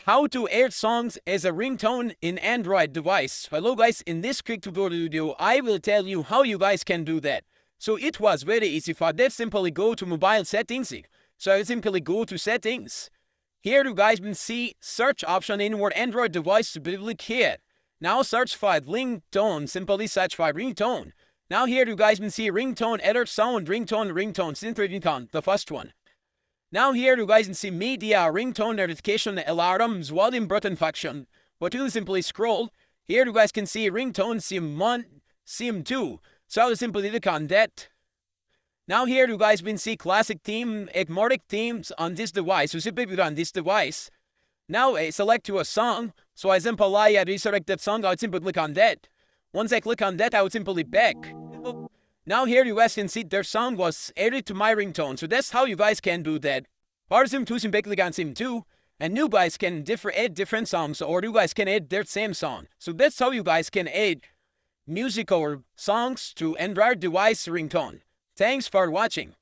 How to add songs as a ringtone in Android device. Hello guys, in this quick tutorial video, I will tell you how you guys can do that. So it was very easy. For that, simply go to mobile settings. So I simply go to settings. Here you guys will see search option in your Android device to click here. Now search for ringtone, simply search for ringtone. Now here you guys will see ringtone, edit sound, ringtone, synth ringtone, the first one. Now here you guys can see media, ringtone, notification, alarms, volume button function. But you simply scroll. Here you guys can see ringtone, sim1, sim2. So I'll simply click on that. Now here you guys will see classic theme, agnostic themes on this device. So simply click on this device. Now I select to a song. So I simply reselect that song. I would simply click on that. Once I click on that, I would simply back. Now here you guys can see their song was added to my ringtone. So that's how you guys can do that. For sim2, simply click on sim2. And you guys can add different songs, or you guys can add their same song. So that's how you guys can add music or songs to Android device ringtone. Thanks for watching.